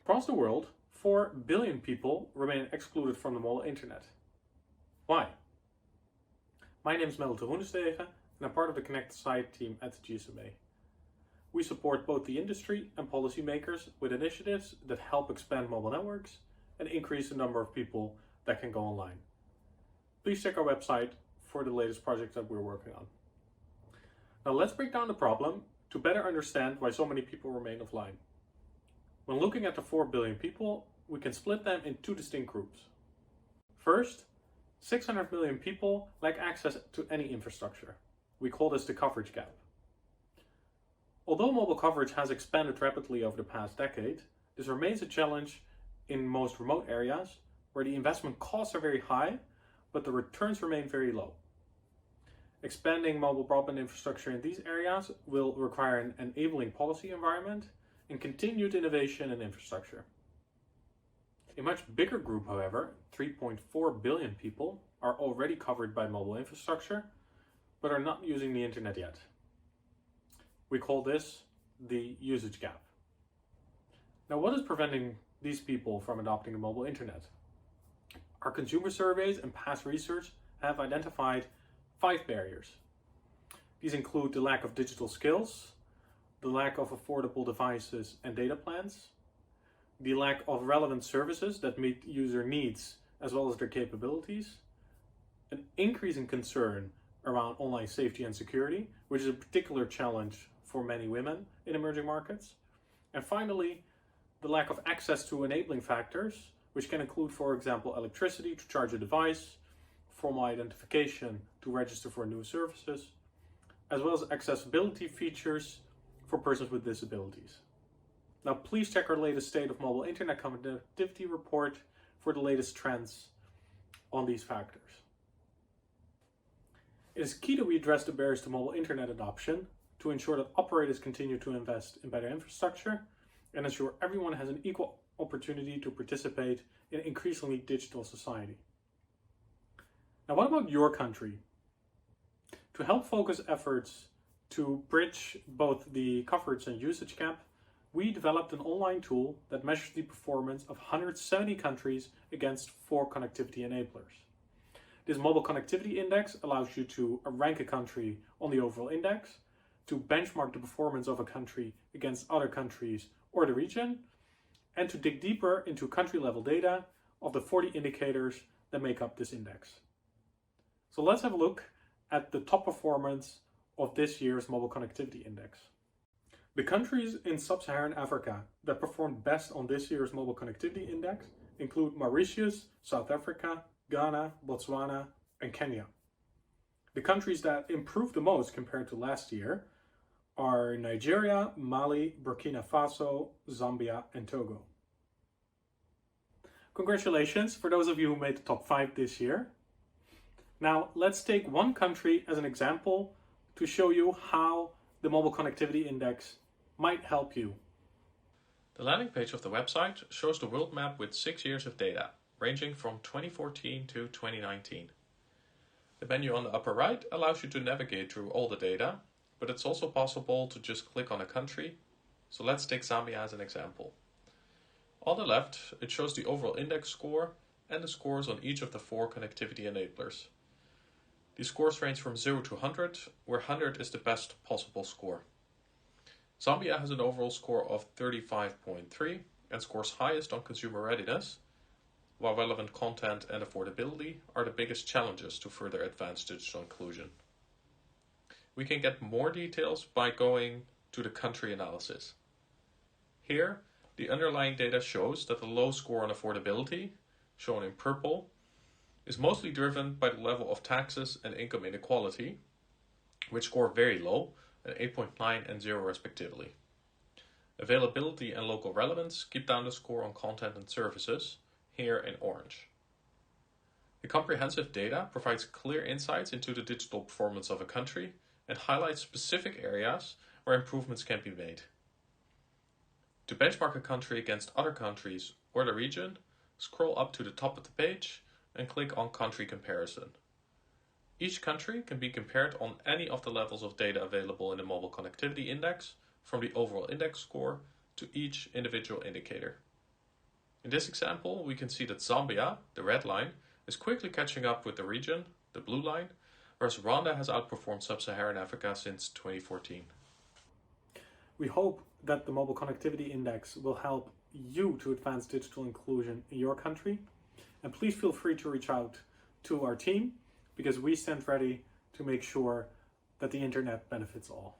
Across the world, 4 billion people remain excluded from the mobile internet. Why? My name is Melle Tiel Groenestege and I'm part of the Connect Site team at the GSMA. We support both the industry and policymakers with initiatives that help expand mobile networks and increase the number of people that can go online. Please check our website for the latest projects that we're working on. Now let's break down the problem to better understand why so many people remain offline. When looking at the 4 billion people, we can split them in two distinct groups. First, 600 million people lack access to any infrastructure. We call this the coverage gap. Although mobile coverage has expanded rapidly over the past decade, this remains a challenge in most remote areas where the investment costs are very high, but the returns remain very low. Expanding mobile broadband infrastructure in these areas will require an enabling policy environment and continued innovation in infrastructure. A much bigger group, however, 3.4 billion people, are already covered by mobile infrastructure, but are not using the internet yet. We call this the usage gap. Now, what is preventing these people from adopting the mobile internet? Our consumer surveys and past research have identified 5 barriers. These include the lack of digital skills, the lack of affordable devices and data plans, the lack of relevant services that meet user needs as well as their capabilities, an increasing concern around online safety and security, which is a particular challenge for many women in emerging markets, and finally, the lack of access to enabling factors, which can include, for example, electricity to charge a device, formal identification to register for new services, as well as accessibility features for persons with disabilities. Now, please check our latest State of Mobile Internet Connectivity report for the latest trends on these factors. It is key that we address the barriers to mobile internet adoption to ensure that operators continue to invest in better infrastructure and ensure everyone has an equal opportunity to participate in an increasingly digital society. Now, what about your country? To help focus efforts to bridge both the coverage and usage gap, we developed an online tool that measures the performance of 170 countries against 4 connectivity enablers. This mobile connectivity index allows you to rank a country on the overall index, to benchmark the performance of a country against other countries or the region, and to dig deeper into country-level data of the 40 indicators that make up this index. So let's have a look at the top performance of this year's Mobile Connectivity Index. The countries in Sub-Saharan Africa that performed best on this year's Mobile Connectivity Index include Mauritius, South Africa, Ghana, Botswana, and Kenya. The countries that improved the most compared to last year are Nigeria, Mali, Burkina Faso, Zambia, and Togo. Congratulations for those of you who made the top 5 this year. Now, let's take one country as an example to show you how the Mobile Connectivity Index might help you. The landing page of the website shows the world map with 6 years of data, ranging from 2014 to 2019. The menu on the upper right allows you to navigate through all the data, but it's also possible to just click on a country. So let's take Zambia as an example. On the left, it shows the overall index score and the scores on each of the 4 connectivity enablers. These scores range from 0 to 100, where 100 is the best possible score. Zambia has an overall score of 35.3 and scores highest on consumer readiness, while relevant content and affordability are the biggest challenges to further advance digital inclusion. We can get more details by going to the country analysis. Here, the underlying data shows that the low score on affordability, shown in purple, is mostly driven by the level of taxes and income inequality, which score very low at 8.9 and 0 respectively. Availability and local relevance keep down the score on content and services, here in orange. The comprehensive data provides clear insights into the digital performance of a country and highlights specific areas where improvements can be made. To benchmark a country against other countries or the region, scroll up to the top of the page and click on Country Comparison. Each country can be compared on any of the levels of data available in the Mobile Connectivity Index, from the overall index score to each individual indicator. In this example, we can see that Zambia, the red line, is quickly catching up with the region, the blue line, whereas Rwanda has outperformed Sub-Saharan Africa since 2014. We hope that the Mobile Connectivity Index will help you to advance digital inclusion in your country. And please feel free to reach out to our team, because we stand ready to make sure that the internet benefits all.